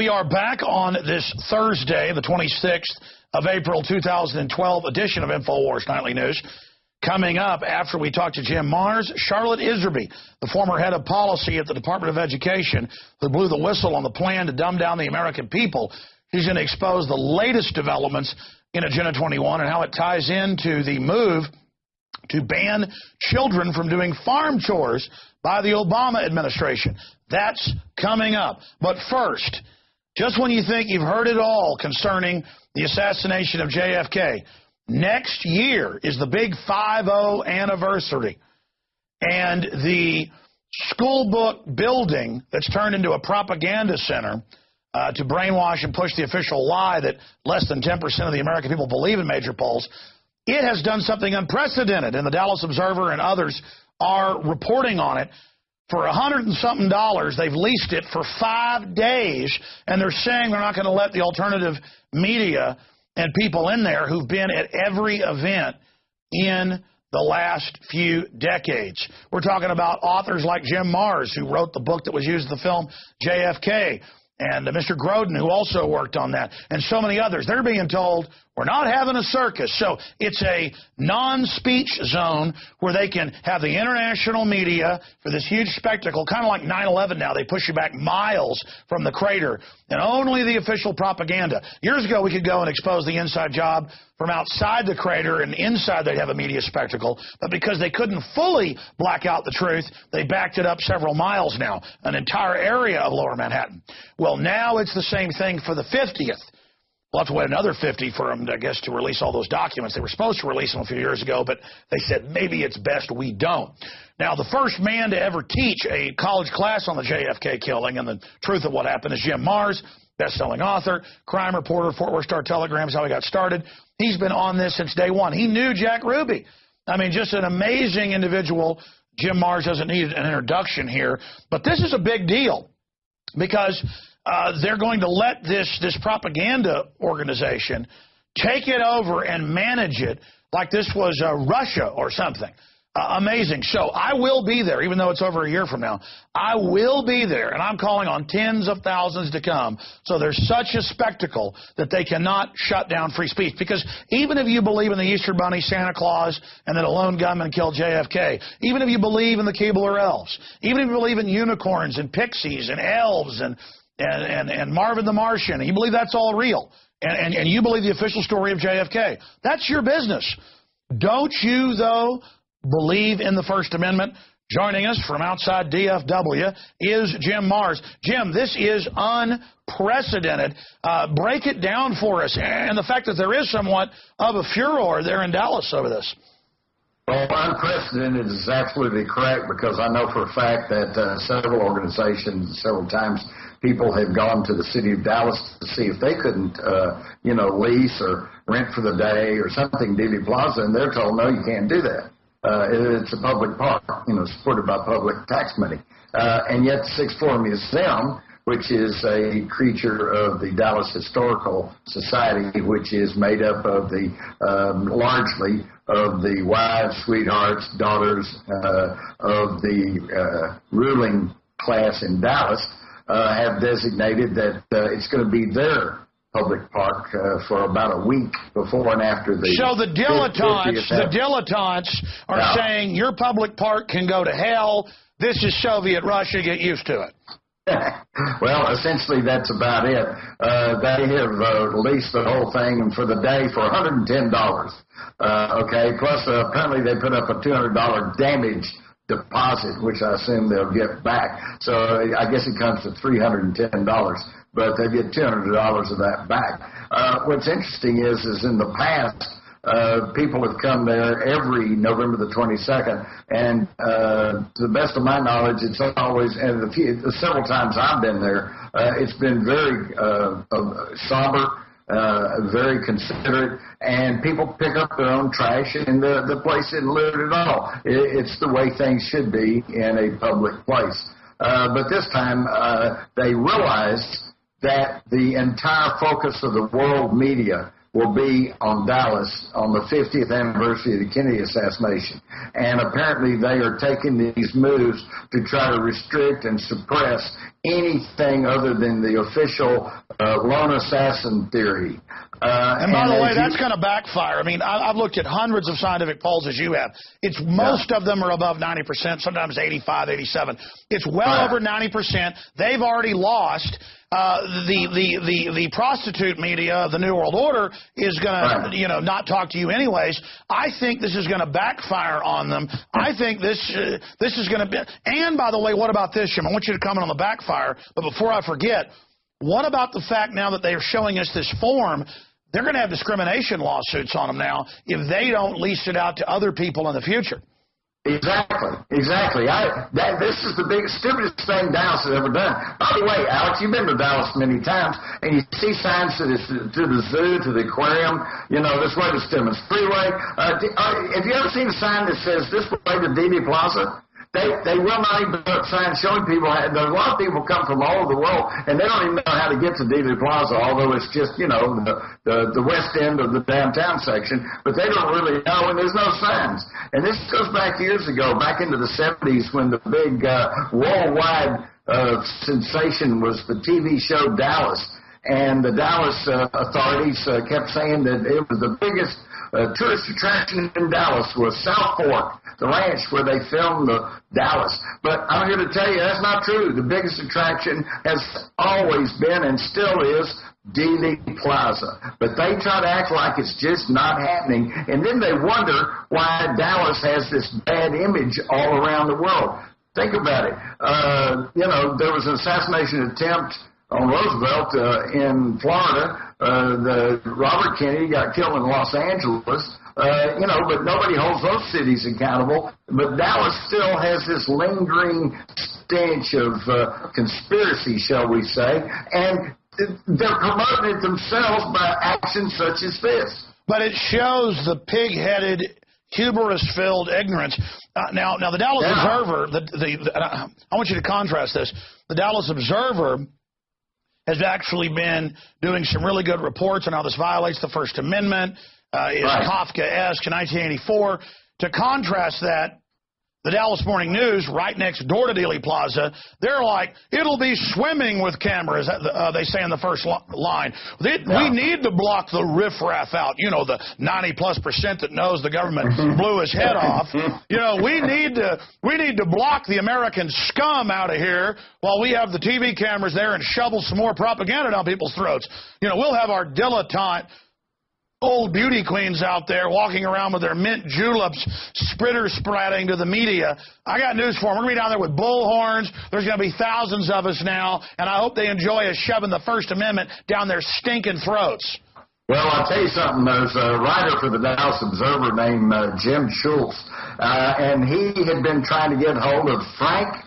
we are back on this Thursday, the 26th of April, 2012 edition of InfoWars Nightly News. Coming up after we talk to Jim Marrs, Charlotte Iserby, the former head of policy at the Department of Education, who blew the whistle on the plan to dumb down the American people. She's going to expose the latest developments in Agenda 21 and how it ties into the move to ban children from doing farm chores by the Obama administration. That's coming up. But first, just when you think you've heard it all concerning the assassination of JFK, next year is the big 5-0 anniversary. And the school book building that's turned into a propaganda center to brainwash and push the official lie that less than 10% of the American people believe in major polls, it has done something unprecedented, and the Dallas Observer and others are reporting on it. For $100 and something, they've leased it for 5 days, and they're saying they're not going to let the alternative media and people in there who've been at every event in the last few decades. We're talking about authors like Jim Marrs, who wrote the book that was used in the film JFK, and Mr. Grodin, who also worked on that, and so many others. They're being told, we're not having a circus. So it's a non-speech zone where they can have the international media for this huge spectacle, kind of like 9/11 now. They push you back miles from the crater, and only the official propaganda. Years ago, we could go and expose the inside job from outside the crater, and inside they'd have a media spectacle. But because they couldn't fully black out the truth, they backed it up several miles now, an entire area of Lower Manhattan. Well, now it's the same thing for the 50th. We'll have to wait another 50 for them, I guess, to release all those documents. They were supposed to release them a few years ago, but they said maybe it's best we don't. Now, the first man to ever teach a college class on the JFK killing and the truth of what happened is Jim Marrs, best-selling author, crime reporter, Fort Worth Star-Telegram is how he got started. He's been on this since day one. He knew Jack Ruby. I mean, just an amazing individual. Jim Marrs doesn't need an introduction here, but this is a big deal because they're going to let this propaganda organization take it over and manage it like this was Russia or something. Amazing. So I will be there, even though it's over a year from now. I will be there, and I'm calling on tens of thousands to come. So there's such a spectacle that they cannot shut down free speech. Because even if you believe in the Easter Bunny, Santa Claus, and that a lone gunman killed JFK, even if you believe in the Keebler elves, even if you believe in unicorns and pixies and elves and Marvin the Martian, and you believe that's all real, and you believe the official story of JFK, that's your business. Don't you, though, believe in the First Amendment? Joining us from outside DFW is Jim Marrs. Jim, this is unprecedented. Break it down for us, and the fact that there is somewhat of a furor there in Dallas over this. Well, unprecedented is absolutely correct, because I know for a fact that several organizations, several times, people have gone to the city of Dallas to see if they couldn't, lease or rent for the day or something, Dealey Plaza, and they're told, no, you can't do that. It's a public park, supported by public tax money. And yet the Sixth Floor Museum, which is a creature of the Dallas Historical Society, which is made up of the largely of the wives, sweethearts, daughters of the ruling class in Dallas, have designated that it's going to be their public park for about a week before and after the... So the dilettantes are saying your public park can go to hell. This is Soviet Russia. Get used to it. Well, essentially, that's about it. They have leased the whole thing for the day for $110. Okay, plus apparently they put up a $200 damage deposit, which I assume they'll get back. So I guess it comes to $310, but they get $200 of that back. What's interesting is in the past, people have come there every November the 22nd, and to the best of my knowledge, it's always, and several times I've been there, it's been very somber, very considerate, and people pick up their own trash, and the place isn't looted at all. It's the way things should be in a public place. But this time, they realized that the entire focus of the world media will be on Dallas on the 50th anniversary of the Kennedy assassination. And apparently they are taking these moves to try to restrict and suppress anything other than the official lone assassin theory. And by the way, that's going to backfire. I mean, I've looked at hundreds of scientific polls as you have. It's most of them are above 90%, sometimes 85, 87. It's well over 90%. They've already lost. The prostitute media of the New World Order is going to, not talk to you anyways. I think this is going to backfire on them. I think this is going to be. And by the way, what about this, Jim? I want you to comment on the backfire. But before I forget, what about the fact now that they are showing us this form? They're going to have discrimination lawsuits on them now if they don't lease it out to other people in the future. Exactly. This is the biggest, stupidest thing Dallas has ever done. By the way, Alex, you've been to Dallas many times, and you see signs to the zoo, to the aquarium, this way to Stemmons Freeway. Have you ever seen a sign that says this way to Dealey Plaza? They will not even put signs showing people. A lot of people come from all over the world, and they don't even know how to get to Dealey Plaza, although it's just, the west end of the downtown section. But they don't really know, and there's no signs. And this goes back years ago, back into the 70s, when the big worldwide sensation was the TV show Dallas. And the Dallas authorities kept saying that it was the biggest tourist attraction in Dallas was South Fork, the ranch where they filmed the Dallas. But I'm here to tell you that's not true. The biggest attraction has always been and still is Dealey Plaza. But they try to act like it's just not happening, and then they wonder why Dallas has this bad image all around the world. Think about it. There was an assassination attempt on Roosevelt in Florida. Robert Kennedy got killed in Los Angeles, but nobody holds those cities accountable. But Dallas still has this lingering stench of conspiracy, shall we say, and they're promoting it themselves by actions such as this. But it shows the pig-headed, hubris-filled ignorance. Now the Dallas Observer, I want you to contrast this. The Dallas Observer has actually been doing some really good reports on how this violates the First Amendment, is Kafkaesque in 1984. To contrast that, the Dallas Morning News, right next door to Dealey Plaza, they're like, it'll be swimming with cameras, they say in the first line. We need to block the riffraff out, the 90+% that knows the government blew his head off. We need to block the American scum out of here while we have the TV cameras there and shovel some more propaganda down people's throats. We'll have our dilettante old beauty queens out there walking around with their mint juleps, spritter-spratting to the media. I got news for them. We're going to be down there with bullhorns. There's going to be thousands of us now, and I hope they enjoy us shoving the First Amendment down their stinking throats. Well, I'll tell you something. There's a writer for the Dallas Observer named Jim Schultz, and he had been trying to get hold of Frank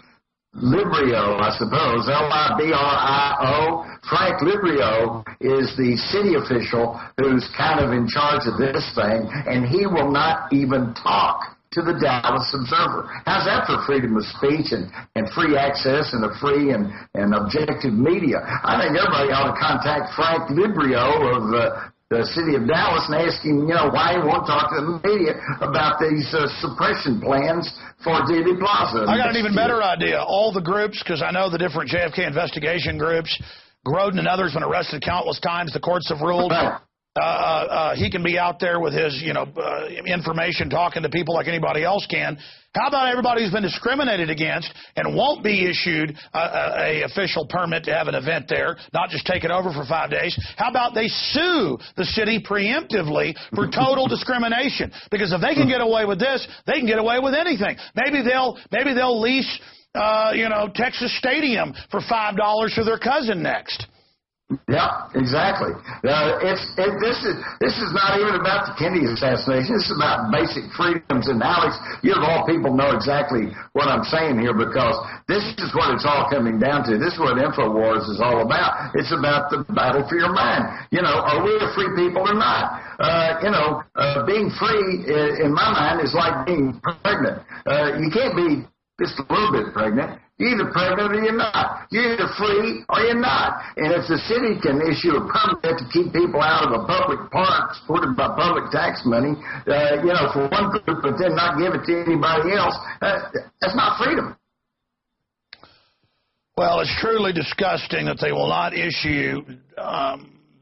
Librio, I suppose, Librio. Frank Librio is the city official who's kind of in charge of this thing, and he will not even talk to the Dallas Observer. How's that for freedom of speech and free access and a free and objective media? I think everybody ought to contact Frank Librio of the city of Dallas and ask him, why he won't talk to the media about these suppression plans for Dealey Plaza. I got an even better idea. All the groups, because I know the different JFK investigation groups, Grodin and others been arrested countless times. The courts have ruled. He can be out there with his, information, talking to people like anybody else can. How about everybody who's been discriminated against and won't be issued a official permit to have an event there, not just take it over for 5 days? How about they sue the city preemptively for total discrimination? Because if they can get away with this, they can get away with anything. Maybe they'll lease, Texas Stadium for $5 for their cousin next. Yeah, exactly. This is not even about the Kennedy assassination. This is about basic freedoms. And Alex, you of all people know exactly what I'm saying here, because this is what it's all coming down to. This is what InfoWars is all about. It's about the battle for your mind. Are we a free people or not? Being free, in my mind, is like being pregnant. You can't be just a little bit pregnant, you're either pregnant or you're not. You're either free or you're not. And if the city can issue a permit to keep people out of a public park supported by public tax money, for one group, but then not give it to anybody else, that's not freedom. Well, it's truly disgusting that they will not issue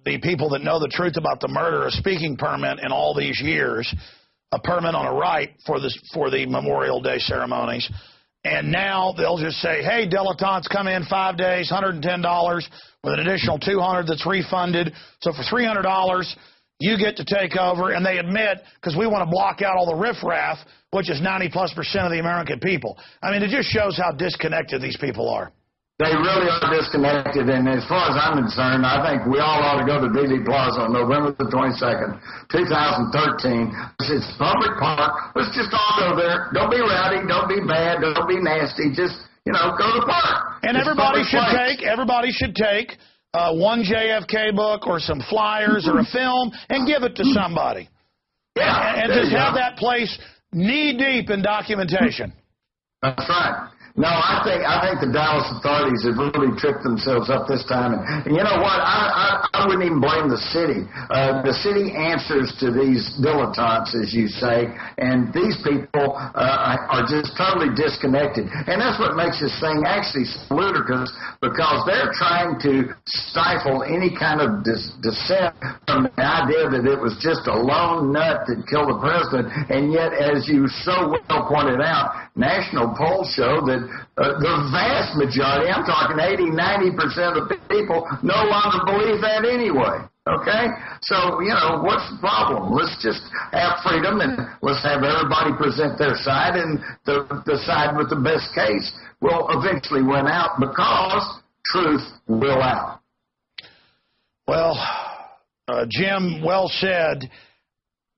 the people that know the truth about the murder a speaking permit in all these years, a permit on a right for the Memorial Day ceremonies. And now they'll just say, hey, dilettantes, come in 5 days, $110 with an additional $200 that's refunded. So for $300, you get to take over. And they admit, because we want to block out all the riffraff, which is 90+% of the American people. I mean, it just shows how disconnected these people are. They really are disconnected, and as far as I'm concerned, I think we all ought to go to Dealey Plaza on November the 22nd, 2013. It's a public park. Let's just all go there. Don't be rowdy. Don't be bad. Don't be nasty. Just, go to the park. And everybody should take one JFK book or some flyers or a film and give it to somebody. Yeah. And just have that place knee-deep in documentation. That's right. No, I think the Dallas authorities have really tripped themselves up this time. And you know what? I wouldn't even blame the city. The city answers to these dilettantes, as you say, and these people are just totally disconnected. And that's what makes this thing actually ludicrous, because they're trying to stifle any kind of dissent from the idea that it was just a lone nut that killed the president. And yet, as you so well pointed out, national polls show that the vast majority, I'm talking 80-90% of the people, no longer believe that anyway. Okay? So, what's the problem? Let's just have freedom, and let's have everybody present their side, and the side with the best case will eventually win out, because truth will out. Well, Jim, well said.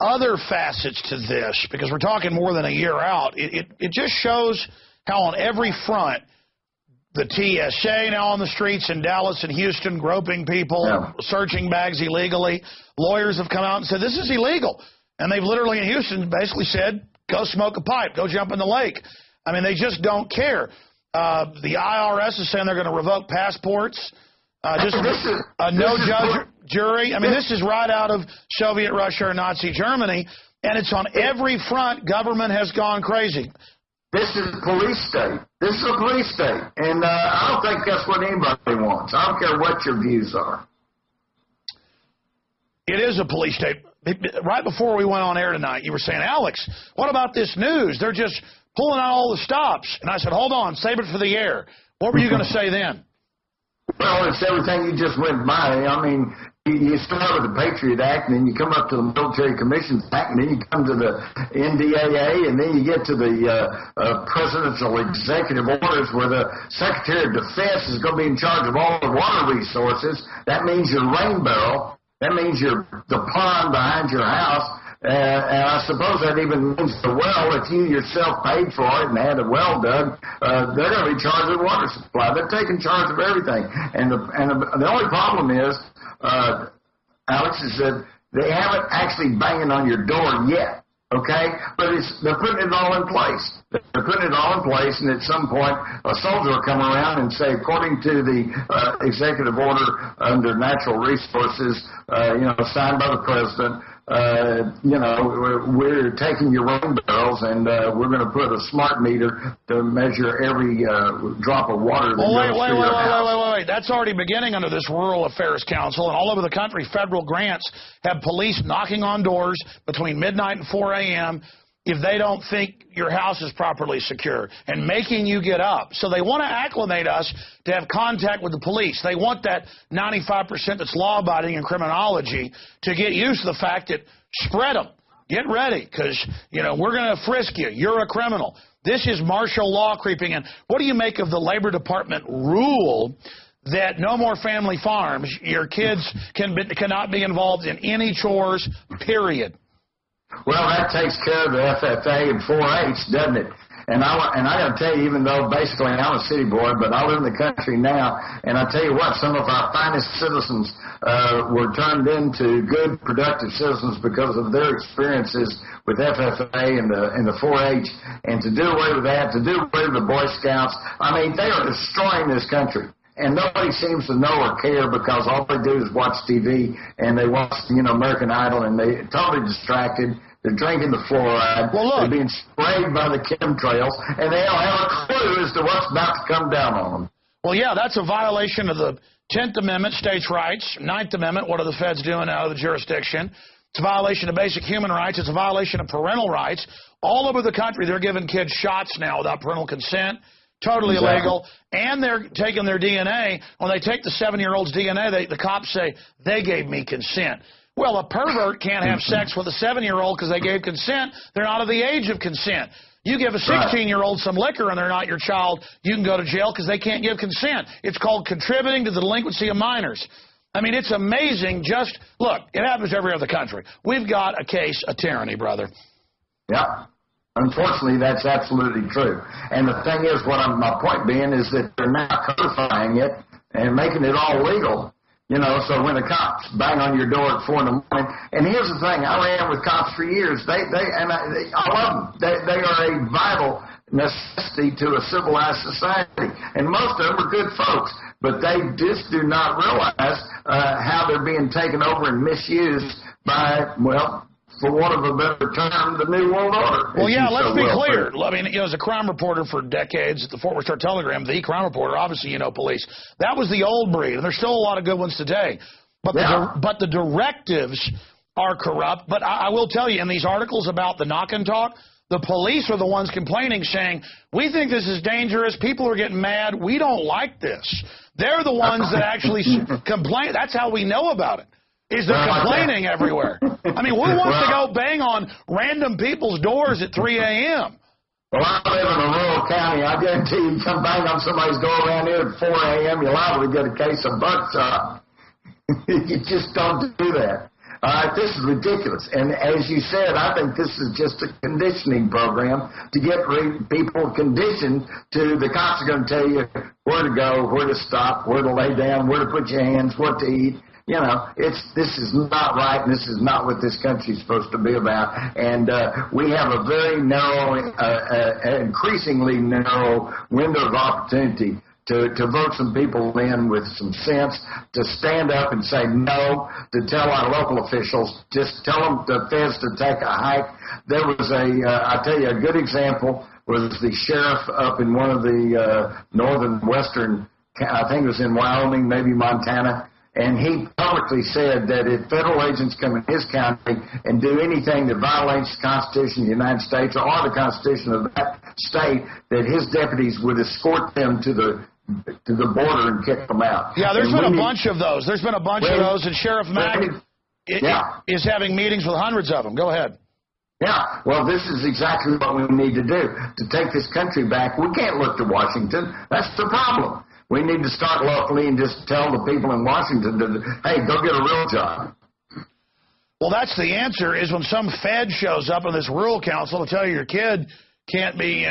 Other facets to this, because we're talking more than a year out, it just shows how on every front, the TSA now on the streets in Dallas and Houston groping people, searching bags illegally. Lawyers have come out and said, this is illegal. And they've literally in Houston basically said, go smoke a pipe, go jump in the lake. I mean, they just don't care. The IRS is saying they're going to revoke passports. Jury. I mean, this is right out of Soviet Russia or Nazi Germany, and it's on every front. Government has gone crazy. This is a police state. This is a police state. And I don't think that's what anybody wants. I don't care what your views are. It is a police state. Right before we went on air tonight, you were saying, Alex, what about this news? They're just pulling out all the stops. And I said, hold on, save it for the air. What were you going to say then? Well, it's everything you just went by. I mean, you start with the Patriot Act, and then you come up to the Military Commissions Act, and then you come to the NDAA, and then you get to the presidential executive orders where the Secretary of Defense is going to be in charge of all the water resources. That means your rain barrel. That means the pond behind your house. And I suppose that even means the well, if you yourself paid for it and had a well dug, they're going to be charged with water supply. They're taking charge of everything. And the only problem is, Alex, is that they haven't actually banging on your door yet. Okay? But they're putting it all in place. They're putting it all in place, and at some point, a soldier will come around and say, according to the executive order under natural resources, signed by the president, we're taking your rain barrels, and we're going to put a smart meter to measure every drop of water that goes through your house. Wait. That's already beginning under this Rural Affairs Council, and all over the country, federal grants have police knocking on doors between midnight and 4 a.m. if they don't think your house is properly secure, and making you get up. So they want to acclimate us to have contact with the police. They want that 95% that's law-abiding in criminology to get used to the fact that spread them. Get ready, because, we're going to frisk you. You're a criminal. This is martial law creeping in. What do you make of the Labor Department rule that no more family farms? Your kids cannot be involved in any chores, period. Well, that takes care of the FFA and 4-H, doesn't it? And I got to tell you, even though basically I'm a city boy, but I live in the country now, and I tell you what, some of our finest citizens were turned into good, productive citizens because of their experiences with FFA and the 4-H, and to do away with that, to do away with the Boy Scouts, I mean, they are destroying this country. And nobody seems to know or care because all they do is watch TV and they watch, American Idol, and they're totally distracted. They're drinking the fluoride. Well, look, they're being sprayed by the chemtrails, and they don't have a clue as to what's about to come down on them. Well, yeah, that's a violation of the 10th Amendment, states' rights. 9th Amendment, what are the feds doing out of the jurisdiction? It's a violation of basic human rights. It's a violation of parental rights. All over the country, they're giving kids shots now without parental consent. Totally illegal. And they're taking their DNA. When they take the 7-year-old's DNA, the cops say, they gave me consent. Well, a pervert can't have sex with a 7-year-old because they gave consent. They're not of the age of consent. You give a 16-year-old some liquor and they're not your child, you can go to jail because they can't give consent. It's called contributing to the delinquency of minors. I mean, it's amazing. Look, it happens every other country. We've got a case of tyranny, brother. Yeah. Unfortunately, that's absolutely true. And the thing is, my point being is that they're now codifying it and making it all legal. So when the cops bang on your door at 4 in the morning, and here's the thing, I ran with cops for years. I love them. They are a vital necessity to a civilized society, and most of them are good folks, but they just do not realize how they're being taken over and misused by, for want of a better term, the New World Order. Well, yeah, let's be clear. I mean, as a crime reporter for decades at the Fort Worth Star-Telegram, the crime reporter, obviously police. That was the old breed, and there's still a lot of good ones today. But the directives are corrupt. But I will tell you, in these articles about the knock and talk, the police are the ones complaining, saying, we think this is dangerous. People are getting mad. We don't like this. They're the ones that actually complain. That's how we know about it. Is they're complaining everywhere. I mean, who wants to go bang on random people's doors at 3 a.m.? Well, I live in a rural county. I guarantee you come bang on somebody's door around here at 4 a.m., you're liable to get a case of buckshot. You just don't do that. This is ridiculous. And as you said, I think this is just a conditioning program to get people conditioned to the cops are going to tell you where to go, where to stop, where to lay down, where to put your hands, what to eat. This is not right, and this is not what this country is supposed to be about. And we have a very narrow, increasingly narrow window of opportunity to vote some people in with some sense, to stand up and say no, to tell our local officials, just tell them the feds to take a hike. There was I'll tell you, a good example was the sheriff up in one of the northern western, I think it was in Wyoming, maybe Montana. And he publicly said that if federal agents come in his county and do anything that violates the Constitution of the United States or the Constitution of that state, that his deputies would escort them to the border and kick them out. Yeah, there's been a bunch of those. There's been a bunch of those, and Sheriff Mack is having meetings with hundreds of them. Go ahead. Yeah, well, this is exactly what we need to do to take this country back. We can't look to Washington. That's the problem. We need to start locally and just tell the people in Washington, hey, go get a real job. Well, that's the answer, is when some Fed shows up in this rural council to tell you your kid can't be,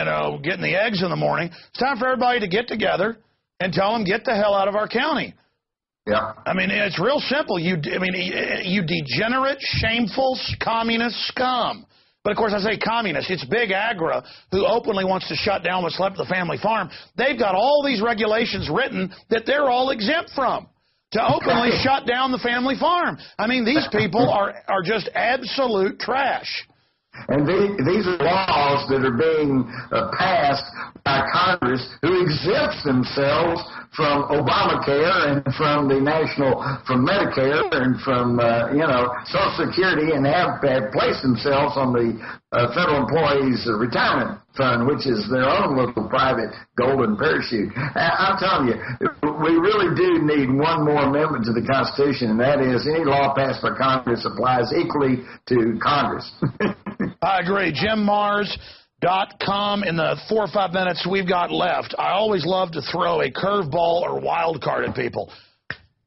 getting the eggs in the morning. It's time for everybody to get together and tell them, get the hell out of our county. Yeah. I mean, it's real simple. You degenerate, shameful, communist scum. But, of course, I say communist. It's Big Agra who openly wants to shut down what's left of the family farm. They've got all these regulations written that they're all exempt from to openly shut down the family farm. I mean, these people are just absolute trash. And these are laws that are being passed by Congress who exempts themselves from Obamacare and from Medicare and from, Social Security, and have placed themselves on the Federal Employees Retirement Fund, which is their own little private golden parachute. I'm telling you, we really do need one more amendment to the Constitution, and that is any law passed by Congress applies equally to Congress. I agree. JimMars.com. In the 4 or 5 minutes we've got left, I always love to throw a curveball or wild card at people.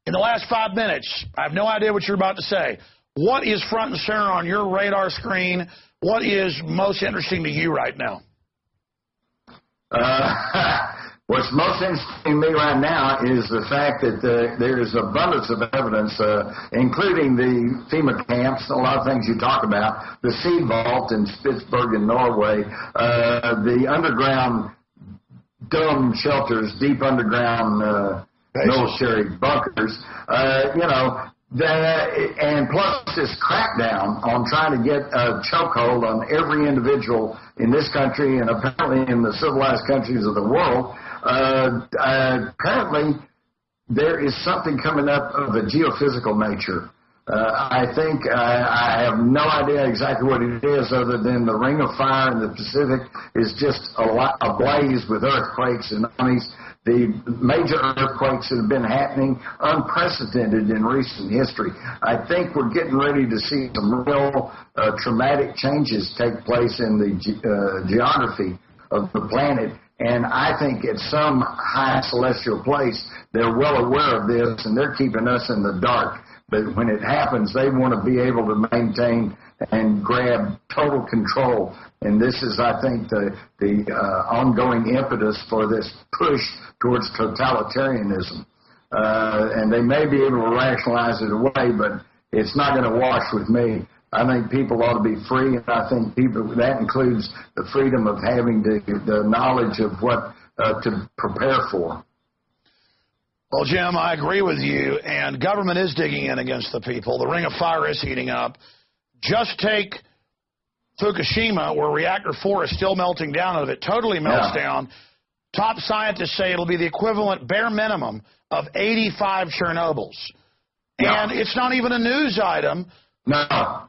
In the last 5 minutes, I have no idea what you're about to say. What is front and center on your radar screen? What is most interesting to you right now? What's most interesting to me right now is the fact that there is abundance of evidence, including the FEMA camps, a lot of things you talk about, the seed vault in Spitsbergen, Norway, the underground dome shelters, deep underground military bunkers, and plus this crackdown on trying to get a chokehold on every individual in this country and apparently in the civilized countries of the world. Apparently there is something coming up of a geophysical nature. I think I have no idea exactly what it is other than the Ring of Fire in the Pacific is just ablaze with earthquakes and tsunamis. The major earthquakes that have been happening, unprecedented in recent history. I think we're getting ready to see some real traumatic changes take place in the geography of the planet. And I think at some high celestial place, they're well aware of this, and they're keeping us in the dark. But when it happens, they want to be able to maintain and grab total control. And this is, I think, the ongoing impetus for this push towards totalitarianism. And they may be able to rationalize it away, but it's not going to wash with me. I think people ought to be free, and I think that includes the freedom of having the knowledge of what to prepare for. Well, Jim, I agree with you, and government is digging in against the people. The Ring of Fire is heating up. Just take Fukushima, where reactor 4 is still melting down. If it totally melts down, top scientists say it'll be the equivalent, bare minimum, of 85 Chernobyls. And it's not even a news item. No,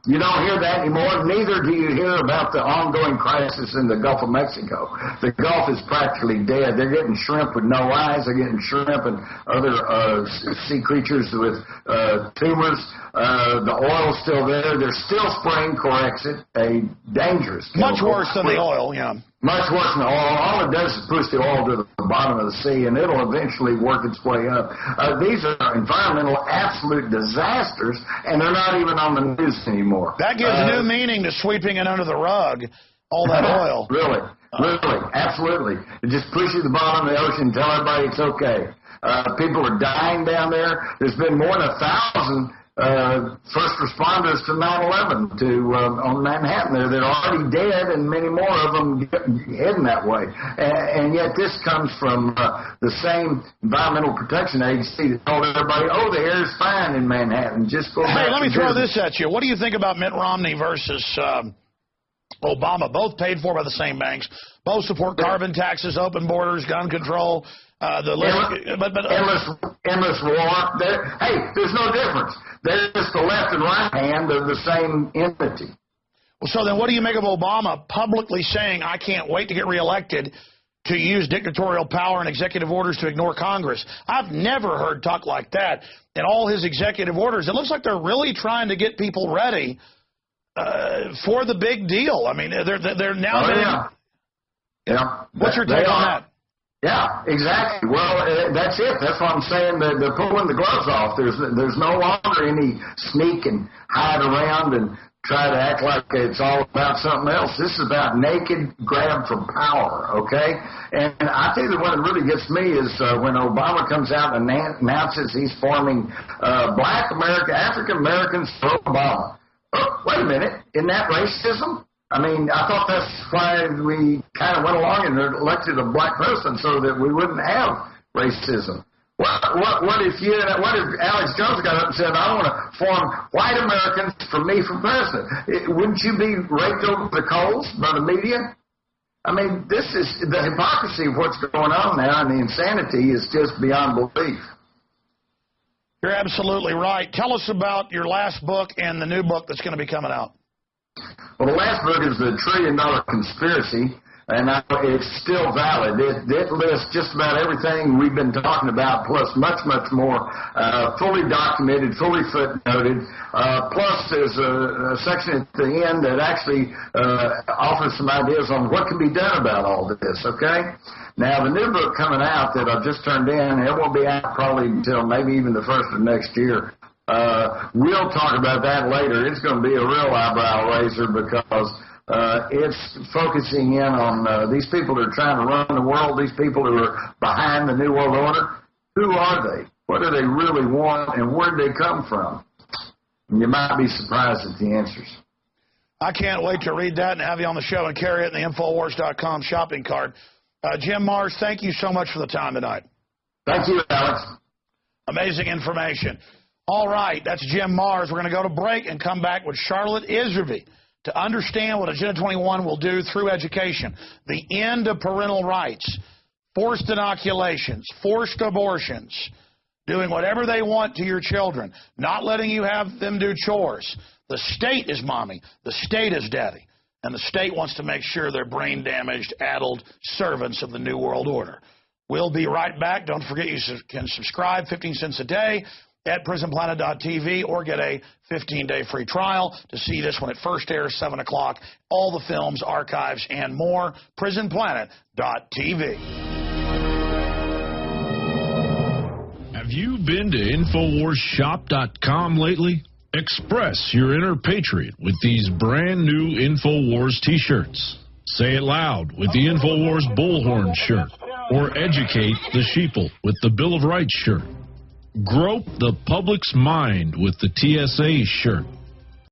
you don't hear that anymore. Neither do you hear about the ongoing crisis in the Gulf of Mexico. The Gulf is practically dead. They're getting shrimp with no eyes. They're getting shrimp and other sea creatures with tumors. The oil's still there. They're still spraying Corexit, a dangerous Much chemical. worse than the oil, yeah. Much worse than the oil. All it does is push the oil to the bottom of the sea, and it'll eventually work its way up. These are environmental absolute disasters, and they're not even on the news anymore. That gives new meaning to sweeping it under the rug, all that oil. Really, absolutely. It just pushes the bottom of the ocean and tell everybody it's okay. People are dying down there. There's been more than 1,000 first responders to 9/11 on Manhattan there that are already dead, and many more of them heading that way. And yet this comes from the same Environmental Protection Agency that told everybody, oh, the air is fine in Manhattan. Just go back. Hey, let me throw this at you. What do you think about Mitt Romney versus Obama? Both paid for by the same banks. Both support carbon taxes, open borders, gun control. Endless war. Hey, there's no difference. They're just the left and right hand of the same entity. Well, so then what do you make of Obama publicly saying, I can't wait to get reelected to use dictatorial power and executive orders to ignore Congress? I've never heard talk like that in all his executive orders. It looks like they're really trying to get people ready for the big deal. I mean, they're now... What's your take on that? Yeah, exactly. Well, that's it. That's what I'm saying. They're pulling the gloves off. There's no longer any sneak and hide around and try to act like it's all about something else. This is about naked grab for power, okay? And I think that what really gets me is when Obama comes out and announces he's forming Black America, African Americans for Obama. Oh, wait a minute. Isn't that racism? I mean, I thought that's why we kind of went along and elected a black person so that we wouldn't have racism. What if Alex Jones got up and said, I want to form white Americans for me for president? Wouldn't you be raked over the coals by the media? I mean, this is the hypocrisy of what's going on now, and the insanity is just beyond belief. You're absolutely right. Tell us about your last book and the new book that's going to be coming out. Well, the last book is The $1 Trillion Conspiracy, and it's still valid. It lists just about everything we've been talking about, plus much, much more, fully documented, fully footnoted. Plus, there's a section at the end that actually offers some ideas on what can be done about all this, okay? Now, the new book coming out that I've just turned in, it won't be out probably until maybe even the first of next year. We'll talk about that later. It's going to be a real eyebrow raiser because It's focusing in on these people that are trying to run the world, these people who are behind the New World Order. Who are they? What do they really want, and where did they come from? And you might be surprised at the answers. I can't wait to read that and have you on the show and carry it in the Infowars.com shopping cart. Jim Marrs, thank you so much for the time tonight. Thank you, Alex. Amazing information. All right, that's Jim Marrs. We're going to go to break and come back with Charlotte Iserby to understand what Agenda 21 will do through education. The end of parental rights, forced inoculations, forced abortions, doing whatever they want to your children, not letting you have them do chores. The state is mommy. The state is daddy. And the state wants to make sure they're brain-damaged, addled servants of the New World Order. We'll be right back. Don't forget you can subscribe 15 cents a day at prisonplanet.tv or get a 15-day free trial to see this when it first airs, 7 o'clock. All the films, archives, and more. prisonplanet.tv. Have you been to InfoWarsShop.com lately? Express your inner patriot with these brand new InfoWars t-shirts. Say it loud with the InfoWars Bullhorn shirt. Or educate the sheeple with the Bill of Rights shirt. Grope the public's mind with the TSA shirt.